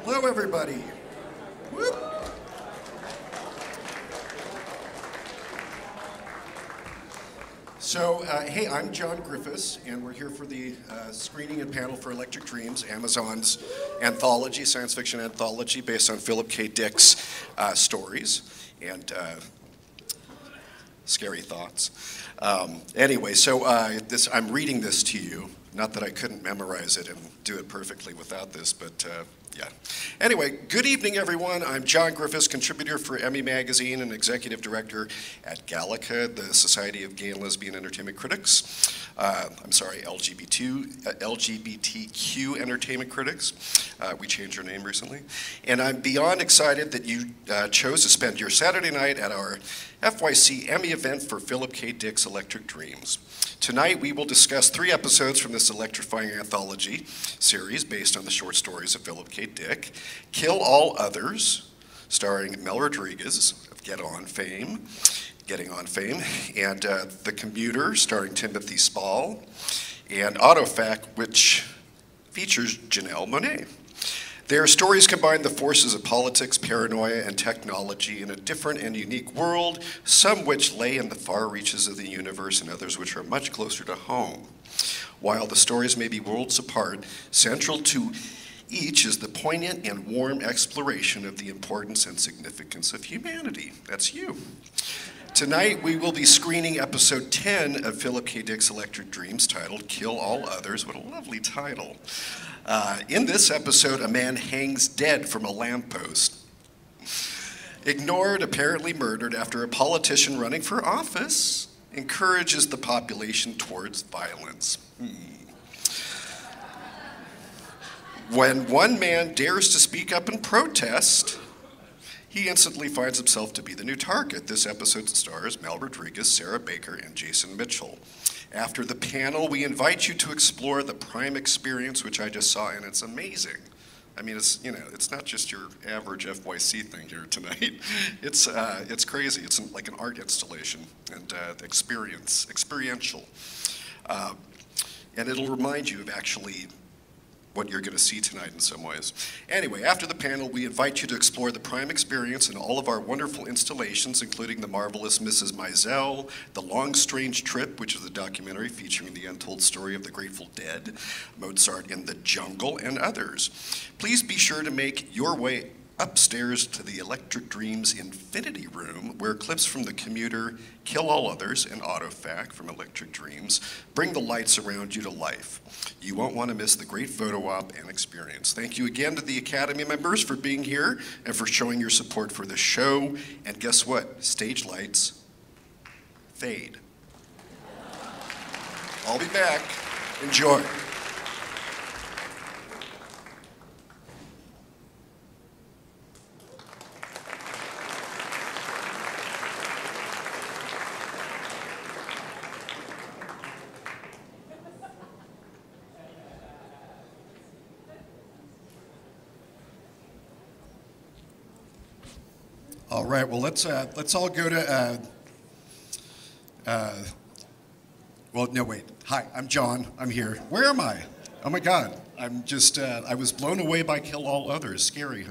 Hello, everybody. Whoop. So, hey, I'm John Griffiths, and we're here for the screening and panel for Electric Dreams, Amazon's anthology, science fiction anthology based on Philip K. Dick's stories and scary thoughts. Anyway, so I'm reading this to you. Not that I couldn't memorize it and do it perfectly without this, but yeah. Anyway, good evening, everyone. I'm John Griffiths, contributor for Emmy Magazine and executive director at Gallica, the Society of Gay and Lesbian Entertainment Critics. LGBTQ Entertainment Critics. We changed our name recently. And I'm beyond excited that you chose to spend your Saturday night at our FYC Emmy event for Philip K. Dick's Electric Dreams. Tonight, we will discuss 3 episodes from this electrifying anthology series based on the short stories of Philip K. Dick. Kill All Others, starring Mel Rodriguez of Getting On fame, and The Commuter, starring Timothy Spall, and Autofac, which features Janelle Monáe. Their stories combine the forces of politics, paranoia, and technology in a different and unique world, some which lay in the far reaches of the universe and others which are much closer to home. While the stories may be worlds apart, central to each is the poignant and warm exploration of the importance and significance of humanity. That's you. Tonight, we will be screening episode 10 of Philip K. Dick's Electric Dreams, titled Kill All Others. What a lovely title. In this episode, a man hangs dead from a lamppost. Ignored, apparently murdered, after a politician running for office encourages the population towards violence. When one man dares to speak up and protest, he instantly finds himself to be the new target. This episode stars Mel Rodriguez, Sarah Baker, and Jason Mitchell. After the panel, we invite you to explore the Prime experience, which I just saw, and it's amazing. I mean, it's not just your average FYC thing here tonight. It's crazy. It's like an art installation and experiential. And it'll remind you of actually what you're going to see tonight in some ways. Anyway, after the panel, we invite you to explore the Prime experience and all of our wonderful installations, including The Marvelous Mrs. Maisel, The Long Strange Trip, which is a documentary featuring the untold story of the Grateful Dead, Mozart in the Jungle, and others. Please be sure to make your way upstairs to the Electric Dreams Infinity Room, where clips from The Commuter, Kill All Others, and Autofac from Electric Dreams bring the lights around you to life. You won't want to miss the great photo op and experience. Thank you again to the Academy members for being here and for showing your support for the show. And guess what? Stage lights fade. I'll be back. Enjoy. All right, well, let's all go to, well, no, wait. Hi, I'm John. I'm here. Where am I? Oh, my God. I'm just, I was blown away by Kill All Others. Scary,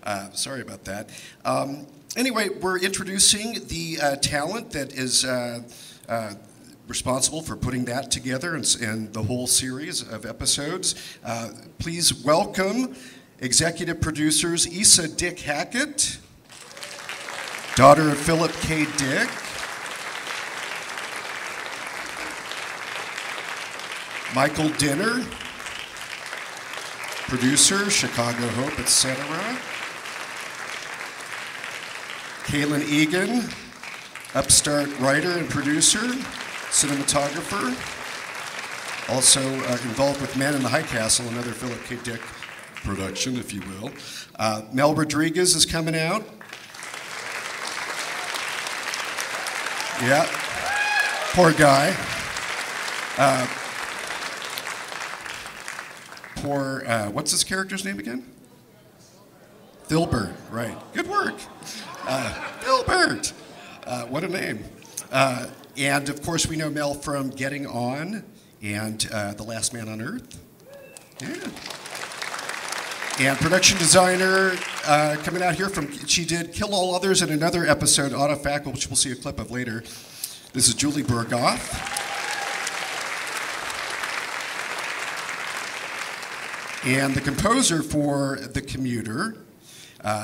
huh? Sorry about that. Anyway, we're introducing the talent that is responsible for putting that together and the whole series of episodes. Please welcome executive producers Issa Dick Hackett, daughter of Philip K. Dick, Michael Dinner, producer, Chicago Hope, etc. Kaylin Egan, upstart writer and producer, cinematographer, also involved with Man in the High Castle, another Philip K. Dick production, if you will. Mel Rodriguez is coming out. Yeah, poor guy. What's his character's name again? Filbert, right. Good work. Filbert, what a name. And of course we know Mel from Getting On and The Last Man on Earth. Yeah. And production designer coming out here from, she did Kill All Others and another episode, Autofac, which we'll see a clip of later. This is Julie Burgoff. And the composer for The Commuter,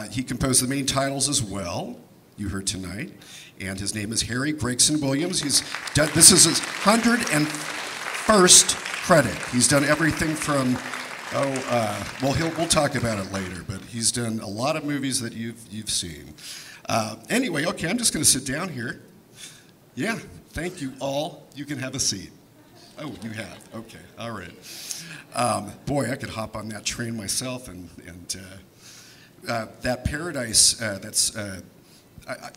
he composed the main titles as well, you heard tonight. And his name is Harry Gregson Williams. This is his 101st credit. He's done everything from, we'll talk about it later, but he's done a lot of movies that you've seen. Anyway, okay, I'm just going to sit down here. Yeah, thank you all. You can have a seat. Oh, you have. Okay, all right. Boy, I could hop on that train myself, and that Paradise.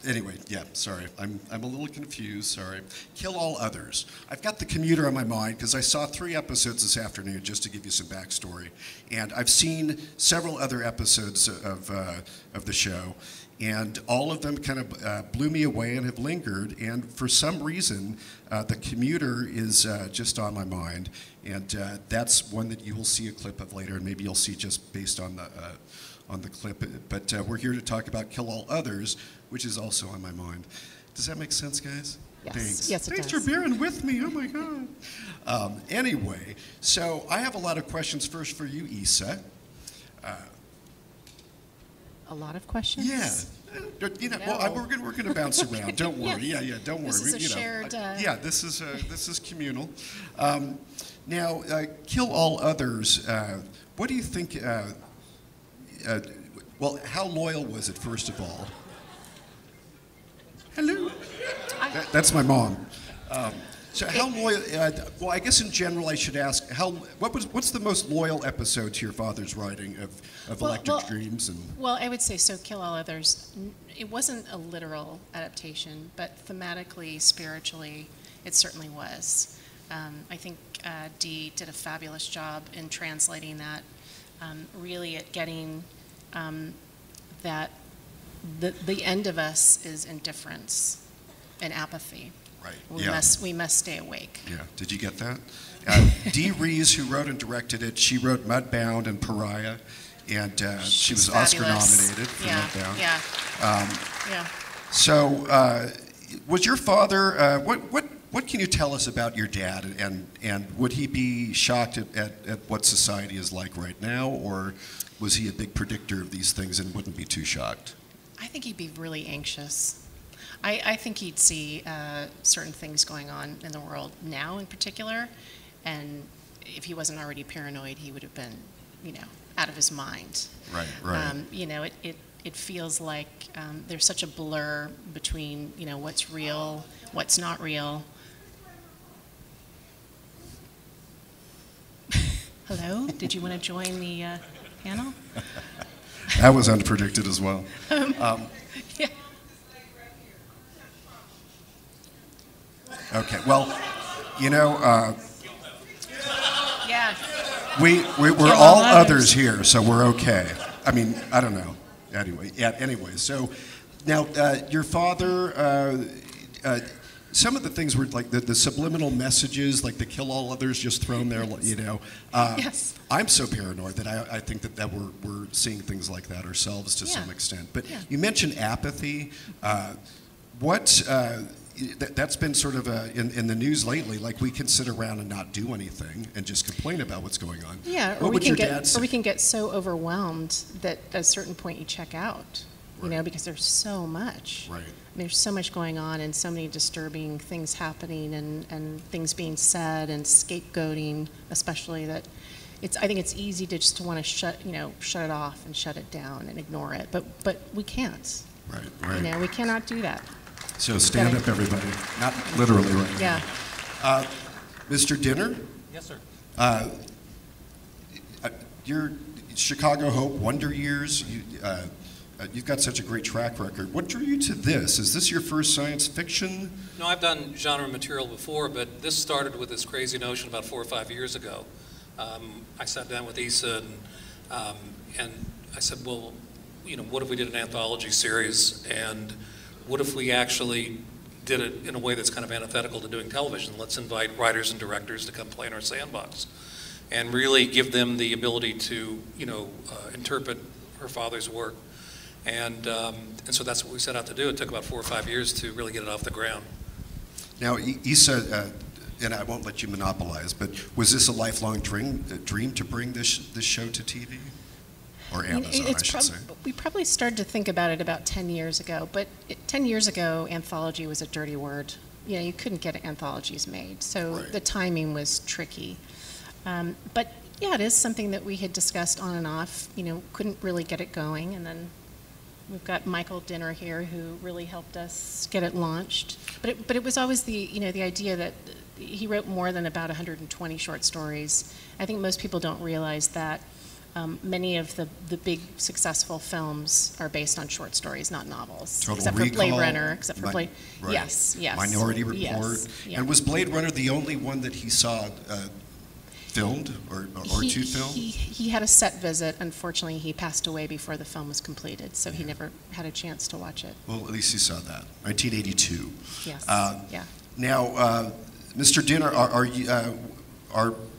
Anyway, yeah. Sorry, I'm a little confused. Sorry. Kill All Others. I've got The Commuter on my mind because I saw 3 episodes this afternoon, just to give you some backstory, and I've seen several other episodes of the show. And all of them kind of blew me away and have lingered. And for some reason, The Commuter is just on my mind. And that's one that you will see a clip of later, and maybe you'll see just based on the clip. But we're here to talk about Kill All Others, which is also on my mind. Does that make sense, guys? Yes. Thanks. Yes, it Thanks does. for bearing with me. Oh my God. Anyway, so I have a lot of questions first for you, Issa. A lot of questions? Yeah. You know, No. well, we're going to bounce around. Don't worry. Yeah, don't worry. This is a You know, shared... yeah, this is communal. Now, Kill All Others. What do you think? Well, how loyal was it, first of all? Hello. That's my mom. So how loyal? Well, I guess in general I should ask what's the most loyal episode to your father's writing of Electric Dreams and? Well, I would say so. Kill All Others. It wasn't a literal adaptation, but thematically, spiritually, it certainly was. I think Dee did a fabulous job in translating that. Really, at getting that the end of us is indifference and apathy. Right. We must stay awake. Yeah. Did you get that? Dee Rees, who wrote and directed it, she wrote Mudbound and Pariah, and she was Oscar nominated for Mudbound. Yeah. Yeah. So, was your father? What can you tell us about your dad? And would he be shocked at what society is like right now, or was he a big predictor of these things and wouldn't be too shocked? I think he'd be really anxious. I think he'd see certain things going on in the world now in particular, and if he wasn't already paranoid, he would have been, out of his mind. Right. It feels like there's such a blur between, what's real, what's not real. Hello, did you want to join the panel? That was unpredicted as well. Yeah. Okay, well, Yeah. we're all others here, so we're okay. I mean, I don't know. Anyway, so now your father, some of the things were like the subliminal messages, like the Kill All Others just thrown there, Yes. I'm so paranoid that I think that we're seeing things like that ourselves to some extent. But you mentioned apathy. That's been sort of in the news lately. Like, we can sit around and not do anything and just complain about what's going on. Yeah, or we can get so overwhelmed that at a certain point you check out. Because there's so much. Right. There's so much going on and so many disturbing things happening and things being said and scapegoating, especially that I think it's easy to just want to shut it off and shut it down and ignore it, but we can't. Right. We cannot do that. So stand up, everybody. Not literally, right? Yeah. Mr. Dinner? Yes, sir. You're Chicago Hope, Wonder Years. You've got such a great track record. What drew you to this? Is this your first science fiction? No, I've done genre material before, but this started with this crazy notion about 4 or 5 years ago. I sat down with Issa and I said, well, what if we did an anthology series, and what if we actually did it in a way that's kind of antithetical to doing television? Let's invite writers and directors to come play in our sandbox. and really give them the ability to, interpret her father's work. And so that's what we set out to do. It took about 4 or 5 years to really get it off the ground. Now, Issa, and I won't let you monopolize, but was this a lifelong dream to bring this show to TV? Or Amazon, I should say. We probably started to think about it about 10 years ago, but 10 years ago, anthology was a dirty word. You couldn't get anthologies made, so right. The timing was tricky. But yeah, it is something that we had discussed on and off, couldn't really get it going, and then we've got Michael Dinner here who really helped us get it launched. But it was always the idea that he wrote more than about 120 short stories. I think most people don't realize that many of the big successful films are based on short stories, not novels. Total except Recall, for Blade Runner, except for Blade. Right. Yes. Minority Report. Yes, yeah. And was Blade Runner the only one that he saw filmed or to film? He had a set visit. Unfortunately, he passed away before the film was completed, so he never had a chance to watch it. Well, at least he saw that. 1982. Yes. Yeah. Now, Mr. Dinner,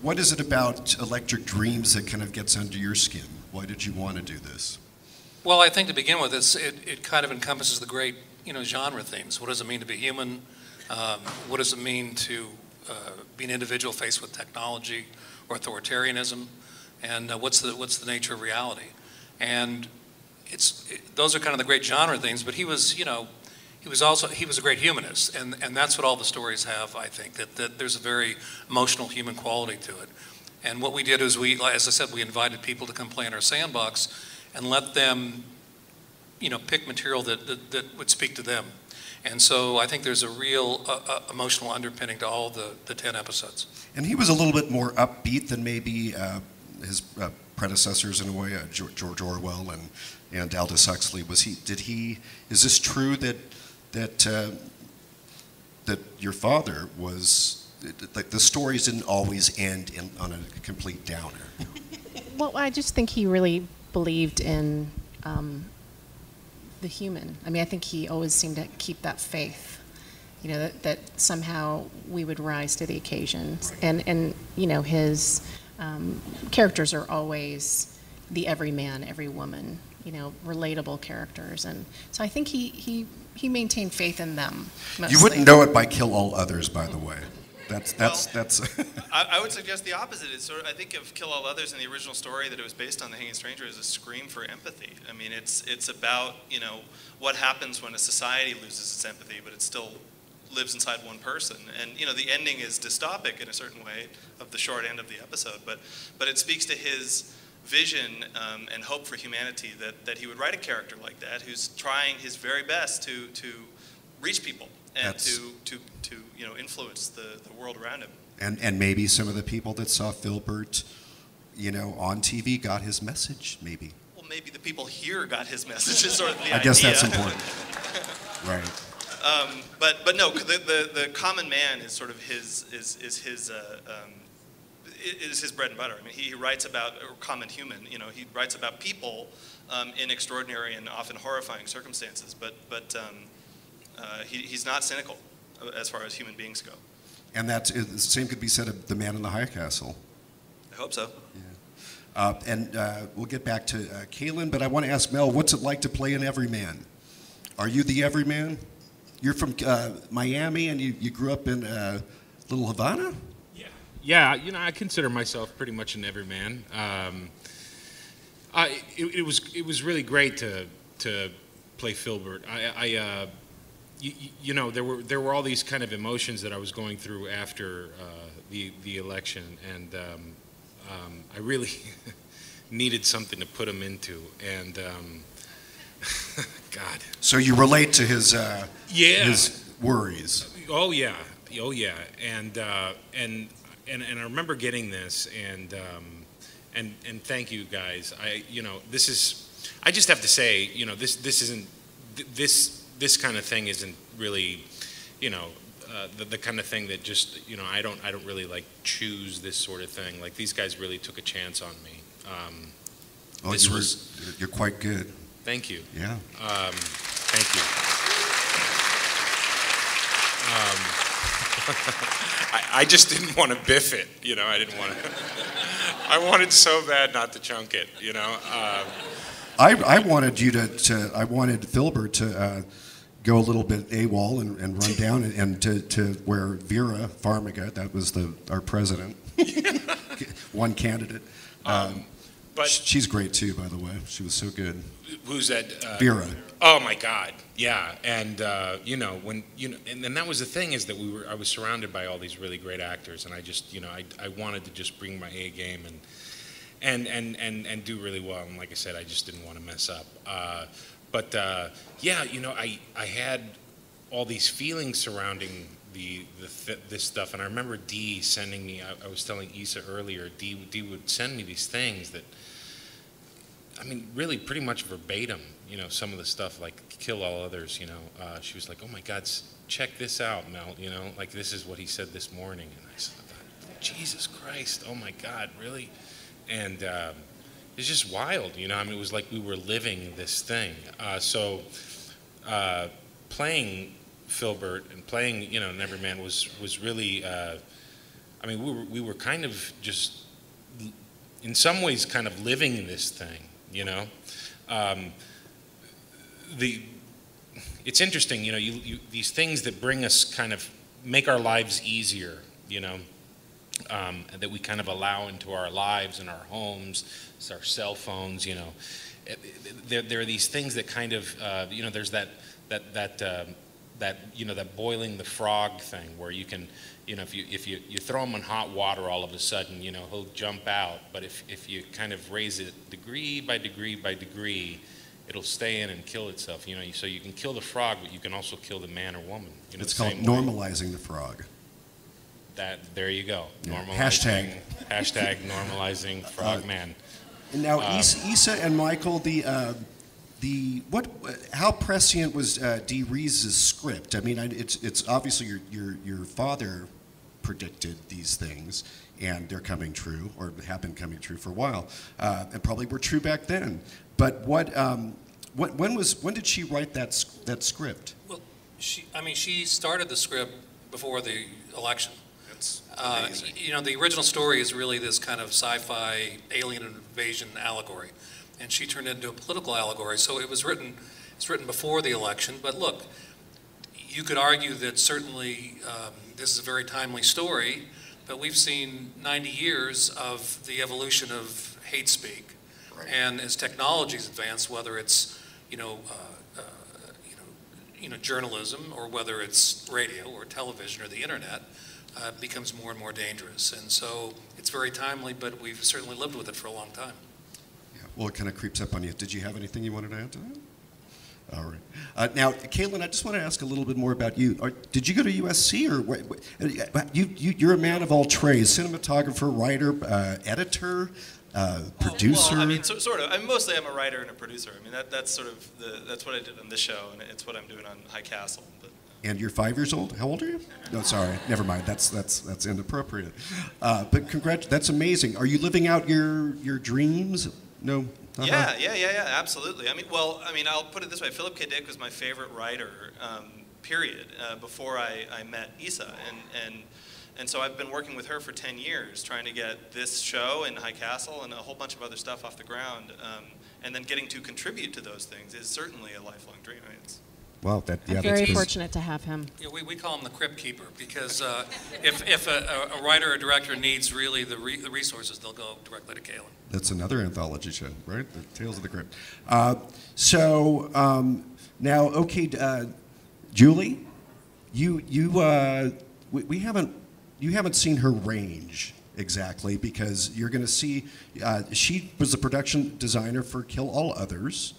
what is it about Electric Dreams that kind of gets under your skin? Why did you want to do this? Well, I think to begin with, it kind of encompasses the great, genre themes. What does it mean to be human? What does it mean to be an individual faced with technology or authoritarianism? And what's the nature of reality? And those are kind of the great genre themes. But he was a great humanist, and that's what all the stories have. I think that there's a very emotional human quality to it. And what we did is as I said, we invited people to come play in our sandbox and let them, pick material that would speak to them. And so I think there's a real emotional underpinning to all the 10 episodes. And he was a little bit more upbeat than maybe his predecessors in a way, George Orwell and Aldous Huxley. Is this true that your father was, like, the stories didn't always end on a complete downer? Well, I just think he really believed in the human. I mean, I think he always seemed to keep that faith, that somehow we would rise to the occasion. And his characters are always the everyman, every woman, relatable characters. And so I think he maintained faith in them, mostly. You wouldn't know it by Kill All Others, by the way. That's. I would suggest the opposite. I think of Kill All Others in the original story that it was based on, The Hanging Stranger, as a scream for empathy. I mean, it's about what happens when a society loses its empathy, but it still lives inside one person. And the ending is dystopic in a certain way of the short end of the episode, but it speaks to his vision and hope for humanity that he would write a character like that who's trying his very best to reach people and to influence the world around him. And maybe some of the people that saw Filbert, on TV got his message, maybe. Well, maybe the people here got his message is sort of the idea. I guess that's important. Right. But no, the common man is sort of his bread and butter. I mean, he writes about a common human. He writes about people in extraordinary and often horrifying circumstances. But he's not cynical as far as human beings go. And the same could be said of The Man in the High Castle. I hope so. Yeah. And we'll get back to Kaylin, but I want to ask Mel, what's it like to play an everyman? Are you the everyman? You're from Miami, and you grew up in Little Havana? Yeah, I consider myself pretty much an everyman. It was really great to play Filbert. There were all these kind of emotions that I was going through after the election, and I really needed something to put him into, and God. So you relate to his worries. Oh yeah, and I remember getting this, and thank you guys. I just have to say, this kind of thing isn't really, the kind of thing that just, I don't really like choose this sort of thing. Like, these guys really took a chance on me. You're quite good. Thank you. Yeah. Thank you. I just didn't want to biff it, you know. I didn't want to. I wanted so bad not to chunk it, you know. I wanted you I wanted Filbert to go a little bit AWOL and run down and to where Vera Farmiga, that was our president, one candidate. But she's great too, by the way. She was so good. Who's that? Vera. Oh my God, yeah. And you know, and that was the thing, is that I was surrounded by all these really great actors, and I just, you know, I wanted to just bring my A game and do really well. And like I said, I just didn't want to mess up. But yeah, you know, I had all these feelings surrounding this stuff, and I remember Dee sending me. I was telling Issa earlier. Dee would send me these things that, I mean, really pretty much verbatim. You know, some of the stuff like "Kill All Others." You know, she was like, "Oh my God, check this out, Mel." You know, like this is what he said this morning, and I said, "Jesus Christ, oh my God, really?" And it's just wild, you know. I mean, it was like we were living this thing. So playing Filbert and playing, you know, Neverman was really. I mean, we were kind of just, in some ways, kind of living this thing, you know. It's interesting, you know. These things that bring us, kind of make our lives easier, you know. That we kind of allow into our lives and our homes, our cell phones, you know. There are these things that kind of, you know, there's that you know, that boiling the frog thing, where you can, you know, if you throw him in hot water, all of a sudden, you know, he'll jump out. But if you kind of raise it degree by degree by degree, it'll stay in and kill itself. You know, so you can kill the frog, but you can also kill the man or woman. You know, it's called normalizing the frog. There you go. Yeah. Hashtag normalizing frogman. Now, Issa and Michael, how prescient was Dee Rees's script? I mean, it's obviously your father predicted these things, and they're coming true, or have been coming true for a while, and probably were true back then. But when did she write that script? Well, she started the script before the election. You know, the original story is really this kind of sci-fi alien invasion allegory, and she turned it into a political allegory. So it's written before the election. But look, you could argue that certainly this is a very timely story, but we've seen 90 years of the evolution of hate speak, right. And as technologies advance, whether it's journalism, or whether it's radio or television or the internet, becomes more and more dangerous. And so it's very timely, but we've certainly lived with it for a long time. Yeah, well, it kind of creeps up on you. Did you have anything you wanted to add to that? All right. Now, Caitlin, I just want to ask a little bit more about you. Did you go to USC, or you're a man of all trades, cinematographer, writer, editor, producer? Well, I mean, sort of. Mostly I'm a writer and a producer. I mean, that's sort of that's what I did on this show, and it's what I'm doing on High Castle. But. And you're 5 years old? How old are you? No, sorry, never mind. That's inappropriate. But that's amazing. Are you living out your dreams? No. Uh-huh. Yeah, absolutely. I mean, I'll put it this way. Philip K. Dick was my favorite writer, period, before I met Issa. And so I've been working with her for 10 years, trying to get this show and High Castle and a whole bunch of other stuff off the ground. And then getting to contribute to those things is certainly a lifelong dream. I mean, wow, I'm very fortunate to have him. Yeah, we call him the crypt keeper, because if a writer or director needs really the resources, they'll go directly to Caitlin. That's another anthology show, right? The Tales of the Crypt. Now, okay, Julie, we haven't seen her range exactly, because you're going to see she was the production designer for Kill All Others.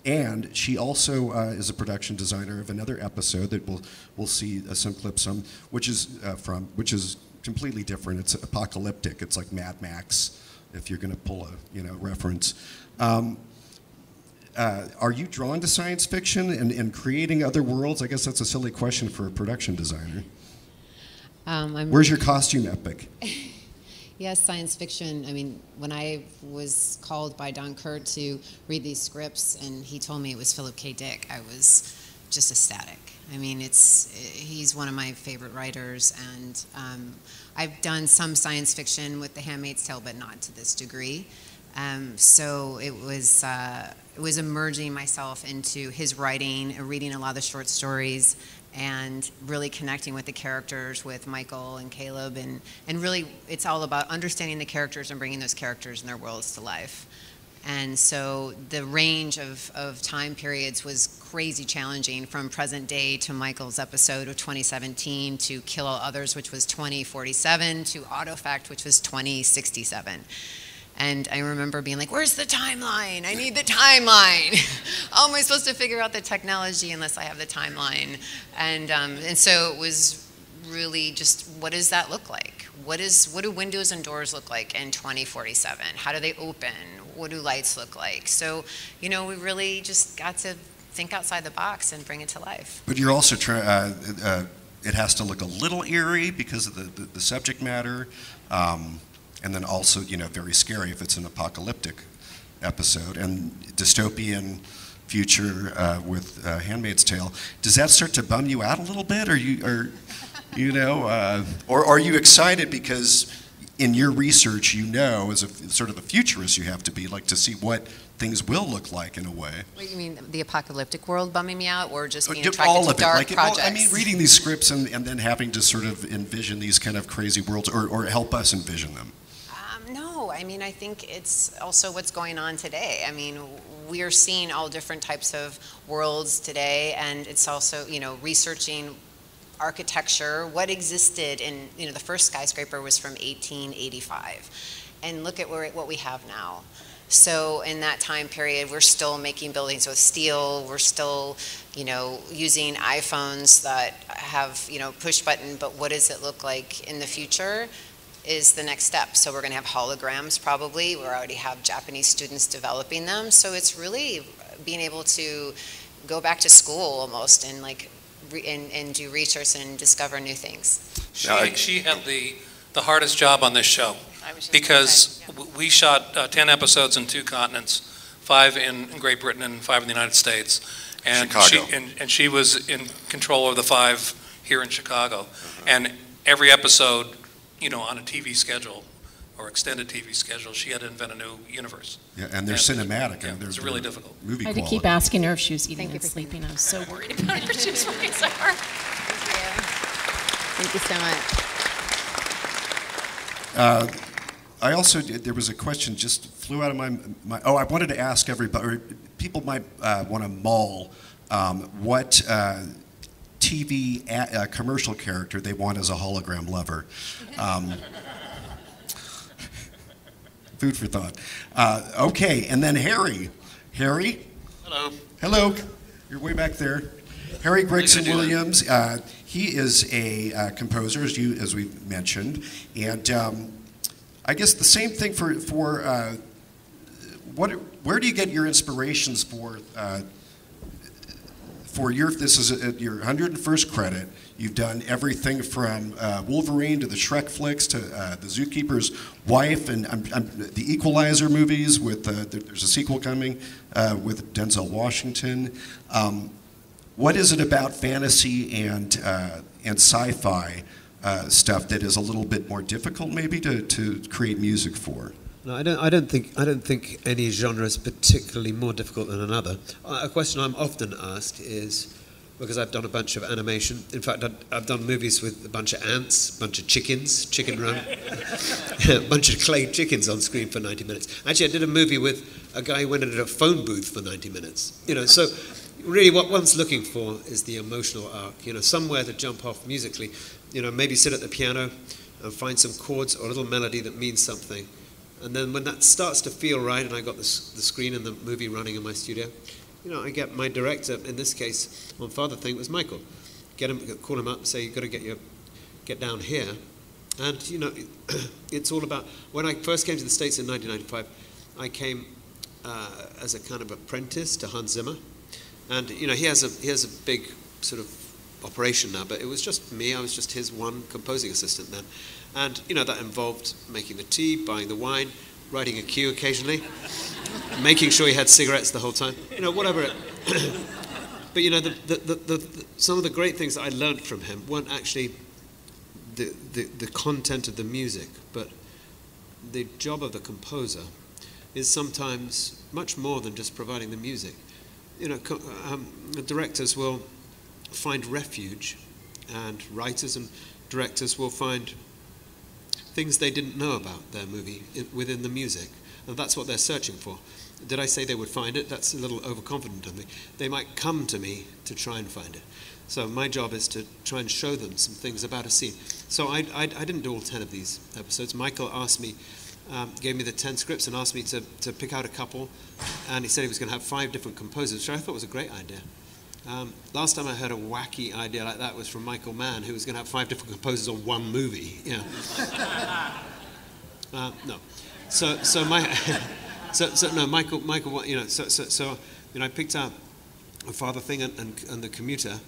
And she also is a production designer of another episode that we'll see some clips from, which is completely different. It's apocalyptic. It's like Mad Max, if you're going to pull a reference. Are you drawn to science fiction and creating other worlds? I guess that's a silly question for a production designer. Where's your costume epic? Yes, science fiction. I mean, when I was called by Don Kurt to read these scripts and he told me it was Philip K. Dick, I was just ecstatic. I mean, he's one of my favorite writers, and I've done some science fiction with The Handmaid's Tale, but not to this degree. So it was immersing myself into his writing, reading a lot of the short stories, and really connecting with the characters, with Michael and Caleb, and really it's all about understanding the characters and bringing those characters and their worlds to life. And so the range of time periods was crazy challenging, from present day to Michael's episode of 2017 to Kill All Others, which was 2047, to Autofact, which was 2067. And I remember being like, where's the timeline? I need the timeline. How am I supposed to figure out the technology unless I have the timeline? And so it was really just, what does that look like? What do windows and doors look like in 2047? How do they open? What do lights look like? So, we really just got to think outside the box and bring it to life. But you're also trying, it has to look a little eerie because of the subject matter. And then also, very scary if it's an apocalyptic episode. And dystopian future with Handmaid's Tale. Does that start to bum you out a little bit? Or are you excited because in your research, as a sort of a futurist, you have to be, like, to see what things will look like in a way? What, you mean the apocalyptic world bumming me out, or just being all attracted of to dark it. projects? I mean, reading these scripts and then having to sort of envision these kind of crazy worlds, or help us envision them. No, I mean, I think it's also what's going on today. I mean, we are seeing all different types of worlds today, and it's also, researching architecture, what existed in, the first skyscraper was from 1885, and look at what we have now. So in that time period, we're still making buildings with steel, we're still, using iPhones that have, push button, but what does it look like in the future is the next step. So we're going to have holograms probably. We already have Japanese students developing them. So it's really being able to go back to school almost and and do research and discover new things. She had the hardest job on this show because we shot 10 episodes in 2 continents, 5 in Great Britain and 5 in the United States. And Chicago. She was in control of the 5 here in Chicago. And every episode, on a TV schedule or extended TV schedule, she had to invent a new universe. Yeah, and they're cinematic. Yeah, and it's really difficult. Movie I had to quality. keep asking her if she was eating and sleeping. I was so worried about her. She was working so hard. Thank you so much. I also, there was a question just flew out of my I wanted to ask everybody, or people might want to mull what TV commercial character they want as a hologram lover. Food for thought. Okay, and then Harry. Harry? Hello. Hello. You're way back there. Harry Gregson Williams. He is a composer, as we mentioned, and I guess the same thing for where do you get your inspirations for this is your 101st credit. You've done everything from Wolverine to the Shrek flicks to the Zookeeper's Wife and the Equalizer movies. There's a sequel coming with Denzel Washington. What is it about fantasy and sci-fi stuff that is a little bit more difficult, maybe, to create music for? No, I don't think any genre is particularly more difficult than another. A question I'm often asked is, because I've done a bunch of animation. In fact, I've done movies with a bunch of ants, a bunch of chickens, Chicken Run, a bunch of clay chickens on screen for 90 minutes. Actually, I did a movie with a guy who went into a phone booth for 90 minutes. So really what one's looking for is the emotional arc, somewhere to jump off musically, maybe sit at the piano and find some chords or a little melody that means something. And then when that starts to feel right, and I got the screen and the movie running in my studio, I get my director, in this case, on Father Thing, was Michael. Call him up and say, you've got to get down here. And, it's all about, when I first came to the States in 1995, I came as a kind of apprentice to Hans Zimmer. And, he has a big sort of operation now, but it was just me. I was just his one composing assistant then. And, that involved making the tea, buying the wine, writing a cue occasionally, making sure he had cigarettes the whole time, whatever But you know, some of the great things that I learned from him weren't actually the content of the music, but the job of the composer is sometimes much more than just providing the music. You know, directors will find refuge, and writers and directors will find things they didn't know about their movie within the music, and that's what they're searching for. Did I say they would find it? That's a little overconfident of me. They might come to me to try and find it. So my job is to try and show them some things about a scene. So I didn't do all 10 of these episodes. Michael asked me, gave me the 10 scripts and asked me to pick out a couple, and he said he was going to have 5 different composers, which I thought was a great idea. Last time I heard a wacky idea like that was from Michael Mann, who was going to have 5 different composers on one movie. Yeah. No. So Michael, you know, so you know, I picked out a Father Thing and the Commuter.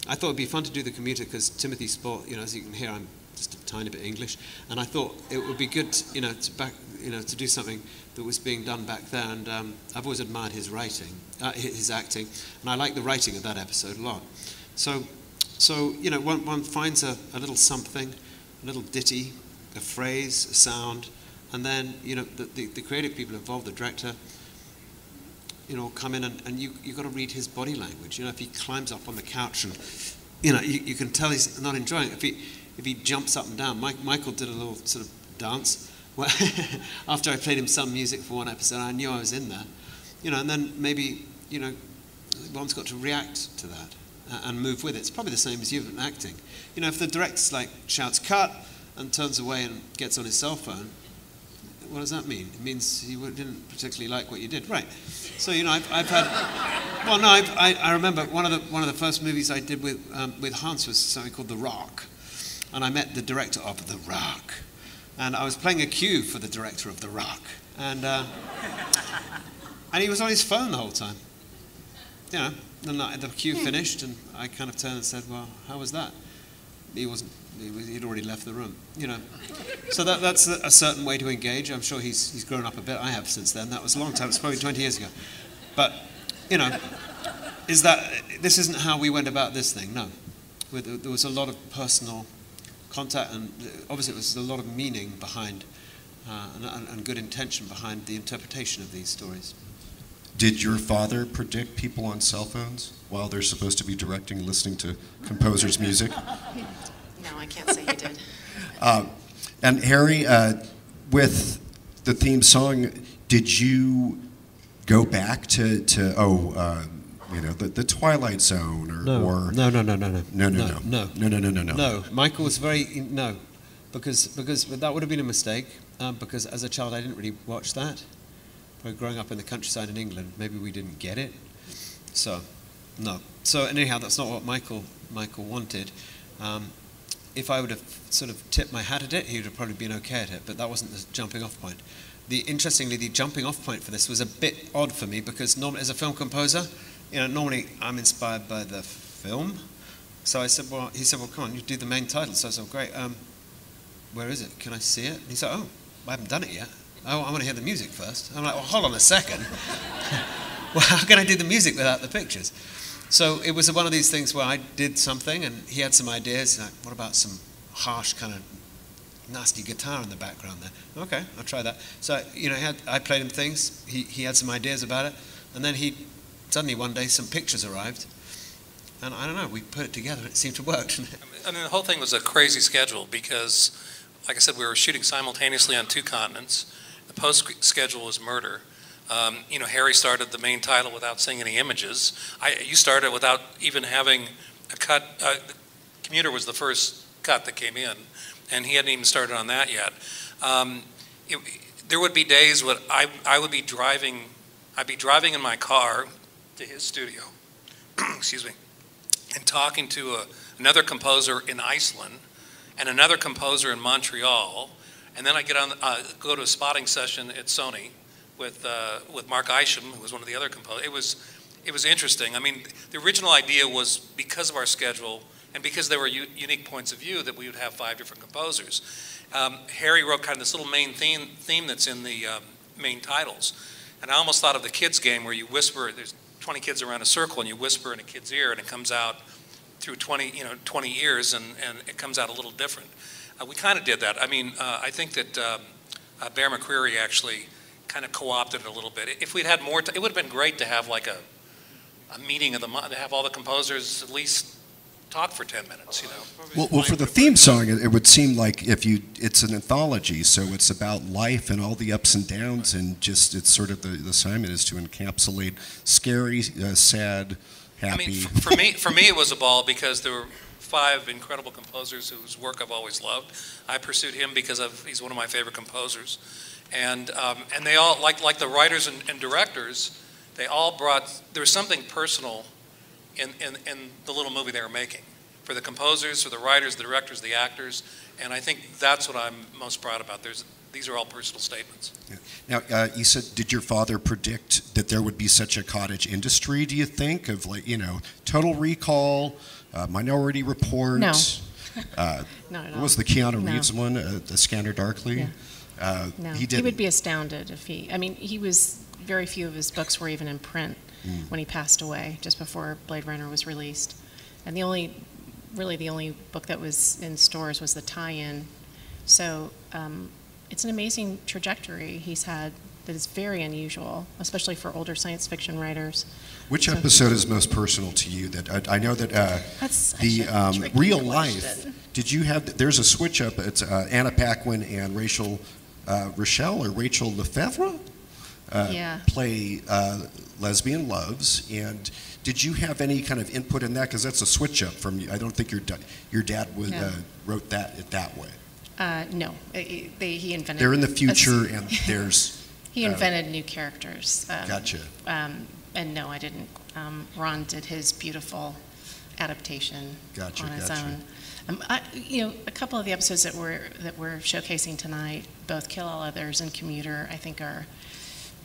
I thought it'd be fun to do the Commuter because Timothy Spall, you know, as you can hear, I'm just a tiny bit English, and I thought it would be good, you know, to do something that was being done back there. And I've always admired his writing, his acting, and I like the writing of that episode a lot. So you know, one finds a little something, a little ditty, a phrase, a sound, and then you know the creative people involved, the director, you know, come in and you've got to read his body language. You know, if he climbs up on the couch and you know you can tell he's not enjoying it. If he jumps up and down, Michael did a little sort of dance. Well, after I played him some music for one episode, I knew I was in there, you know, and then maybe, you know, one's got to react to that and move with it. It's probably the same as you in acting. You know, if the director like shouts cut and turns away and gets on his cell phone, what does that mean? It means he didn't particularly like what you did, right? So you know, I've had. Well, no, I remember one of the first movies I did with Hans was something called The Rock, and I met the director of The Rock. And I was playing a cue for the director of The Rock, and he was on his phone the whole time. You know, and the cue finished, and I kind of turned and said, "Well, how was that?" He wasn't. He'd already left the room. You know, so that's a certain way to engage. I'm sure he's grown up a bit. I have since then. That was a long time. It's probably 20 years ago. But you know, this isn't how we went about this thing? No, there was a lot of personal contact, and obviously there was a lot of meaning behind and good intention behind the interpretation of these stories. Did your father predict people on cell phones while they're supposed to be directing and listening to composers' music? No, I can't say he did. And Harry, with the theme song, did you go back to you know, the Twilight Zone or No. Michael was because that would have been a mistake. Because as a child I didn't really watch that. Probably growing up in the countryside in England, maybe we didn't get it. So no. So anyhow, that's not what Michael wanted. If I would have sort of tipped my hat at it, he would have probably been okay at it. But that wasn't the jumping off point. Interestingly, the jumping off point for this was a bit odd for me because normally as a film composer, you know, normally I'm inspired by the film. So he said, well, come on, you do the main title. So I said, great, where is it? Can I see it? And he said, oh, I haven't done it yet. I want to hear the music first. I'm like, well, hold on a second. Well, how can I do the music without the pictures? So it was one of these things where I did something and he had some ideas. Like, what about some harsh kind of nasty guitar in the background there? Okay, I'll try that. So, you know, I played him things. He had some ideas about it. And then suddenly one day some pictures arrived. And I don't know, we put it together and it seemed to work. I mean, the whole thing was a crazy schedule because, like I said, we were shooting simultaneously on 2 continents. The post-schedule was murder. You know, Harry started the main title without seeing any images. You started without even having a cut. Commuter was the first cut that came in, and he hadn't even started on that yet. There would be days when I would be driving. I'd be driving in my car to his studio, excuse me, and talking to another composer in Iceland and another composer in Montreal, and then I go to a spotting session at Sony with Mark Isham, who was one of the other composers. It was interesting. I mean, the original idea was because of our schedule and because there were unique points of view that we would have 5 different composers. Harry wrote kind of this little main theme that's in the main titles. And I almost thought of the kids game where you whisper, there's 20 kids around a circle and you whisper in a kid's ear and it comes out through 20 ears and it comes out a little different. We kind of did that. I mean, I think that Bear McCreary actually kind of co-opted it a little bit. If we'd had more, it would have been great to have like a meeting of the month, to have all the composers at least talk for 10 minutes, you know. Well, for the theme song, it would seem like it's an anthology, so it's about life and all the ups and downs, and just it's sort of the assignment is to encapsulate scary, sad, happy. I mean, for me, it was a ball because there were 5 incredible composers whose work I've always loved. I pursued him because he's one of my favorite composers, and they all like the writers and directors. They all brought, there was something personal in the little movie they were making, for the composers, for the writers, the directors, the actors, and I think that's what I'm most proud about. These are all personal statements. Yeah. Now, you said, did your father predict that there would be such a cottage industry, do you think, of like, Total Recall, Minority Report? No. Not at all. What was the Keanu Reeves one, The Scanner Darkly? Yeah. No, he would be astounded if very few of his books were even in print when he passed away, just before Blade Runner was released. And the only book that was in stores was the tie-in. So it's an amazing trajectory he's had that is very unusual, especially for older science fiction writers. Which episode is most personal to you? That I know that the real life. Did you have? There's a switch up. It's Anna Paquin and Rachel Lefevre play lesbian loves. And did you have any kind of input in that? Because that's a switch up from. I don't think your dad wrote that way. No, he invented. They're in the future, and there's. He invented new characters. Gotcha. And no, I didn't. Ron did his beautiful adaptation on his own. A couple of the episodes that we're showcasing tonight, both Kill All Others and Commuter, I think are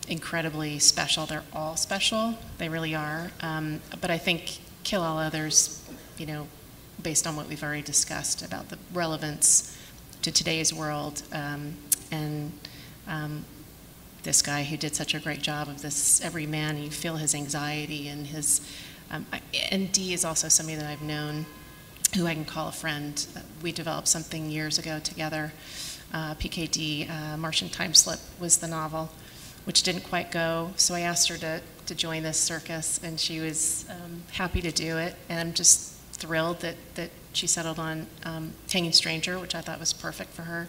incredibly special. They're all special. They really are. But I think Kill All Others, based on what we've already discussed about the relevance to today's world, and this guy who did such a great job of this every man, you feel his anxiety and his, and Dee is also somebody that I've known who I can call a friend. We developed something years ago together. PKD, Martian Time Slip was the novel, which didn't quite go, so I asked her to join this circus, and she was happy to do it, and I'm just thrilled that she settled on Hanging Stranger, which I thought was perfect for her.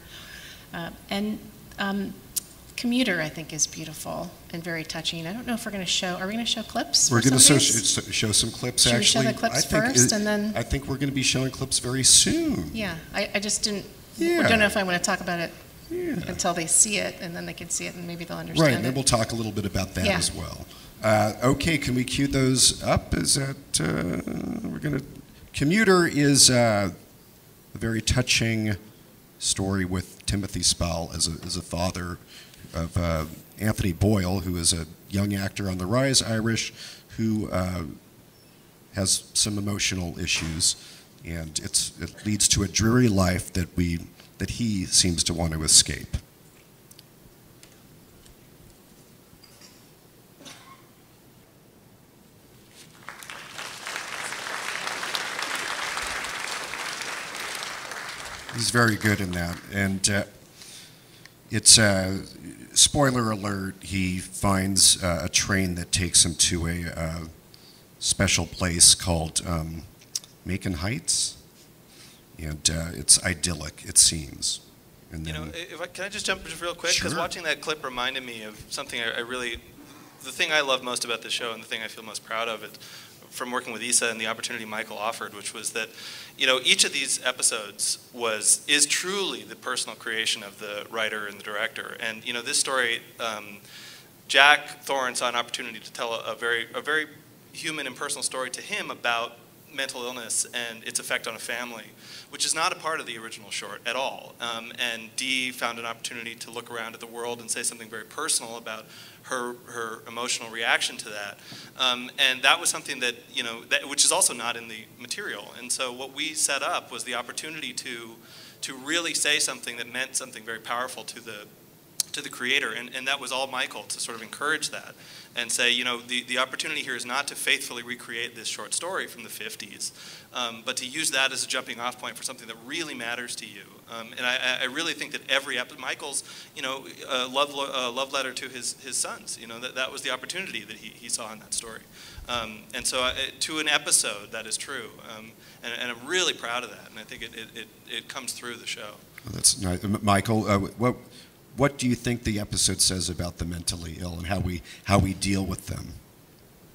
Commuter, I think, is beautiful and very touching. I don't know if we're going to show. Are we going to show clips? We're going to show some clips. Should actually, we show the clips first, and then? I think we're going to be showing clips very soon. Yeah, I just didn't. Yeah. I don't know if I want to talk about it until they see it, and then they can see it, and maybe they'll understand it. Right, and then we'll talk a little bit about that as well. Okay, can we cue those up? Is that we're going to? Commuter is a very touching story with Timothy Spall as a father of Anthony Boyle, who is a young actor on the rise, Irish, who has some emotional issues, and it leads to a dreary life that he seems to want to escape. He's very good in that, and it's spoiler alert. He finds a train that takes him to a special place called Macon Heights, and it's idyllic, it seems. And then, can I just jump just real quick? Because watching that clip reminded me of something the thing I love most about the show, and the thing I feel most proud of it, from working with Issa and the opportunity Michael offered, which was that, each of these episodes is truly the personal creation of the writer and the director. And this story, Jack Thorne saw an opportunity to tell a very human and personal story to him about mental illness and its effect on a family, which is not a part of the original short at all. And Dee found an opportunity to look around at the world and say something very personal about her emotional reaction to that. And that was something that, which is also not in the material. And so what we set up was the opportunity to really say something that meant something very powerful to to the creator, and that was all Michael, to sort of encourage that and say, you know, the opportunity here is not to faithfully recreate this short story from the 50s, but to use that as a jumping off point for something that really matters to you. And I really think that every episode, Michael's, you know, love letter to his sons, you know, that was the opportunity that he saw in that story. And so to an episode, that is true. And I'm really proud of that, and I think it comes through the show. Well, that's nice. Michael, what do you think the episode says about the mentally ill and how we deal with them?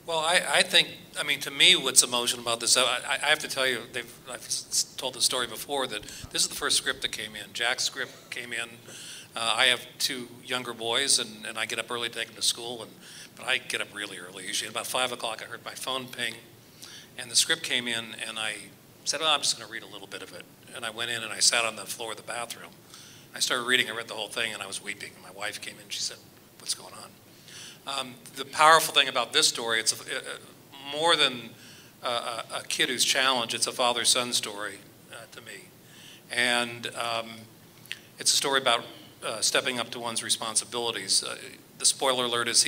Well, I think, I mean, to me, what's emotional about this, I have to tell you, I've told the story before, that this is the first script that came in. Jack's script came in. I have 2 younger boys, and I get up early to take them to school, but I get up really early. Usually at about 5 o'clock, I heard my phone ping, and the script came in, and I said, oh, I'm just going to read a little bit of it. And I went in and I sat on the floor of the bathroom. I started reading, I read the whole thing, and I was weeping. And my wife came in, she said, what's going on? The powerful thing about this story, it's more than a kid who's challenged, it's a father-son story to me. And it's a story about stepping up to one's responsibilities. The spoiler alert is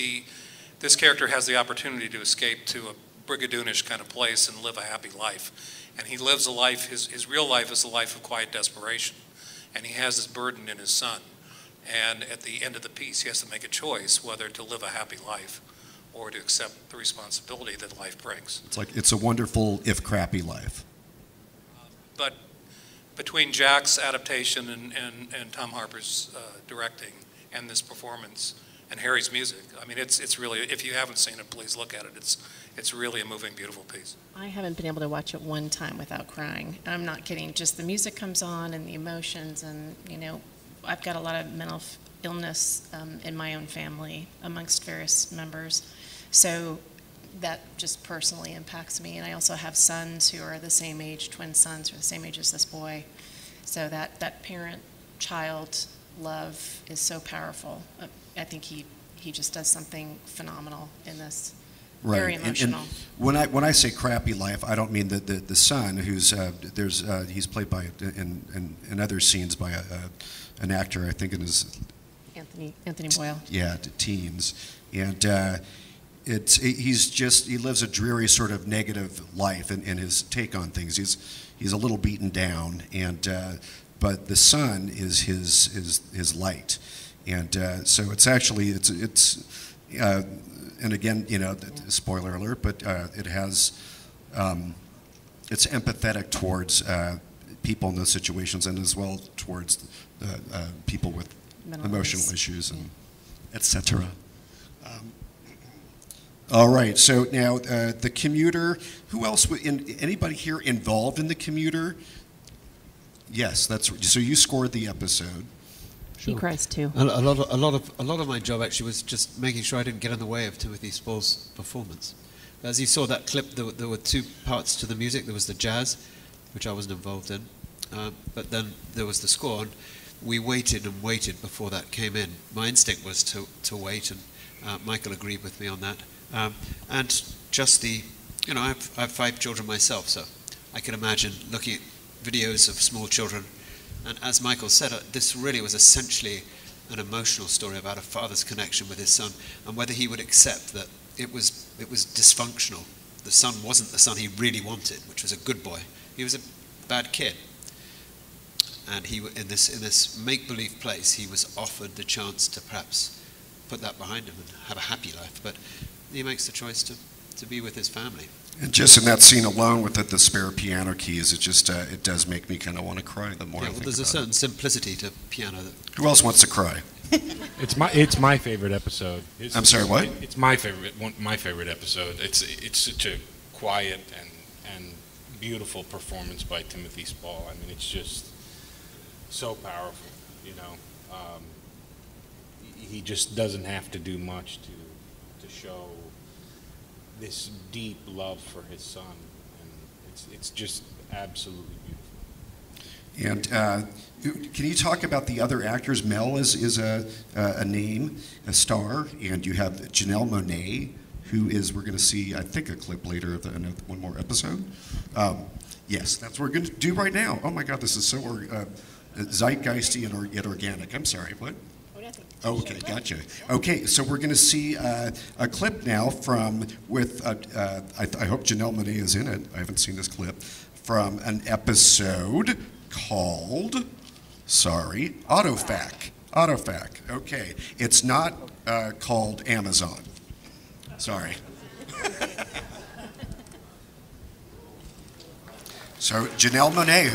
this character has the opportunity to escape to a brigadoonish kind of place and live a happy life. And he lives a life, his real life is a life of quiet desperation. And he has this burden in his son. And at the end of the piece, he has to make a choice whether to live a happy life or to accept the responsibility that life brings. It's like, it's a wonderful, if crappy, life. But between Jack's adaptation and Tom Harper's directing and this performance and Harry's music, I mean, it's really, if you haven't seen it, please look at it. It's really a moving, beautiful piece. I haven't been able to watch it one time without crying. I'm not kidding. Just the music comes on and the emotions, and, you know, I've got a lot of mental illness in my own family amongst various members. So that just personally impacts me. And I also have sons who are the same age, twin sons who are the same age as this boy. So that parent-child love is so powerful. I think he just does something phenomenal in this. Right. Very emotional. And when I say crappy life, I don't mean the son who's he's played by in other scenes by an actor, I think in his Anthony Boyle. Yeah, teens, and he lives a dreary sort of negative life in his take on things. He's a little beaten down, and but the son is his light, and so it's actually and again, you know, spoiler alert, but it has, it's empathetic towards people in those situations, and as well towards people with emotional issues, and etc. All right, so now the Commuter. Who else? Anybody here involved in the Commuter? Yes, that's so. You scored the episode. He cries too. A lot of my job actually was just making sure I didn't get in the way of Timothy Spall's performance. As you saw that clip, there were 2 parts to the music. There was the jazz, which I wasn't involved in, but then there was the score, and we waited and waited before that came in. My instinct was to wait, and Michael agreed with me on that. And just you know, I have 5 children myself, so I can imagine looking at videos of small children. And as Michael said, this really was essentially an emotional story about a father's connection with his son, and whether he would accept that it was dysfunctional. The son wasn't the son he really wanted, which was a good boy. He was a bad kid. And in this make-believe place, he was offered the chance to perhaps put that behind him and have a happy life. But he makes the choice to be with his family. And just in that scene alone with the spare piano keys, it does make me kind of want to cry the more I think about it. There's a certain simplicity to piano. Who else wants to cry? It's my favorite episode. I'm sorry, what? It's my favorite episode. It's such a quiet and beautiful performance by Timothy Spall. I mean, it's just so powerful. You know, he just doesn't have to do much to show this deep love for his son, and it's just absolutely beautiful. And can you talk about the other actors? Mel is a name, a star, and you have Janelle Monáe, who is, we're going to see, I think, a clip later of one more episode. Yes, that's what we're going to do right now. Oh my God, this is so zeitgeisty and yet organic. I'm sorry, what? Oh, nothing. Okay, gotcha. Okay, so we're going to see a clip now from, I hope Janelle Monáe is in it. I haven't seen this clip, from an episode called, Autofac. Autofac, okay. It's not called Amazon. Sorry. So Janelle Monáe,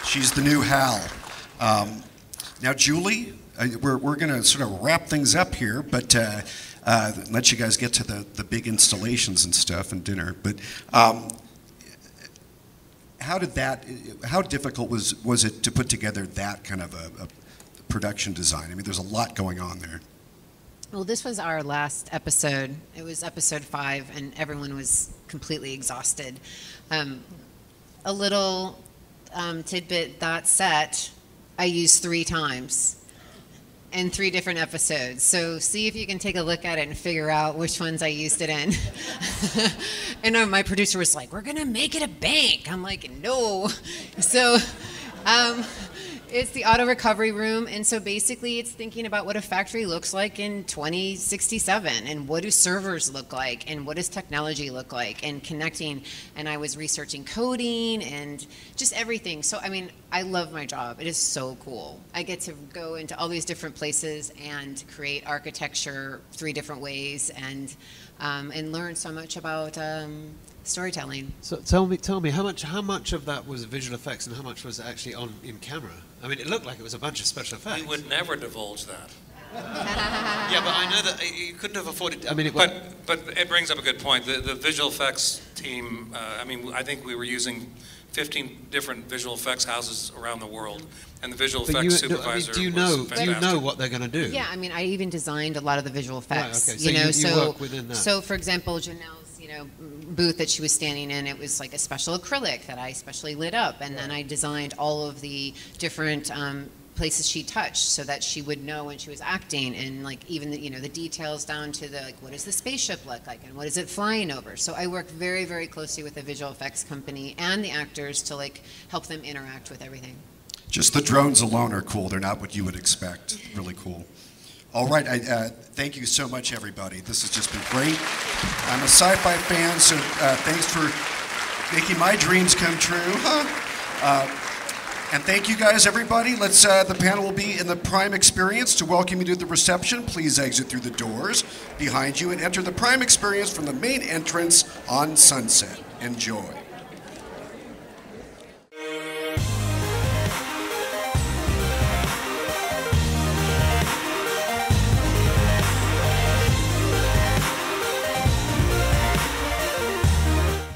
she's the new Hal. Now, Julie, we're going to sort of wrap things up here, but let you guys get to the big installations and stuff and dinner. But how difficult was it to put together that kind of a production design? I mean, there's a lot going on there. Well, this was our last episode. It was episode 5, and everyone was completely exhausted. A little tidbit, that set I used 3 times in 3 different episodes. So see if you can take a look at it and figure out which ones I used it in. And my producer was like, we're going to make it a bank. I'm like, no. So it's the auto recovery room. And so basically it's thinking about what a factory looks like in 2067 and what do servers look like and what does technology look like and connecting. And I was researching coding and just everything. So, I mean, I love my job. It is so cool. I get to go into all these different places and create architecture 3 different ways and learn so much about storytelling. So tell me, how much of that was visual effects and how much was actually in camera? I mean, it looked like it was a bunch of special effects. We would never divulge that. Yeah, but I know that you couldn't have afforded. I mean, but it brings up a good point. The visual effects team. I think we were using 15 different visual effects houses around the world, and the visual effects supervisor. Do you know what they're going to do? Yeah, I mean, I even designed a lot of the visual effects. Right, okay. So you work within that. So, for example, Janelle's booth that she was standing in, it was like a special acrylic that I specially lit up, and then I designed all of the different places she touched so that she would know when she was acting, and like even the details down to the what does the spaceship look like and what is it flying over. So I work very, very closely with the visual effects company and the actors to like help them interact with everything. Just the drones alone are cool. They're not what you would expect. Really cool. All right, thank you so much, everybody. This has just been great. I'm a sci-fi fan, so thanks for making my dreams come true. And thank you guys, everybody. The panel will be in the Prime Experience. To welcome you to the reception, please exit through the doors behind you and enter the Prime Experience from the main entrance on Sunset. Enjoy.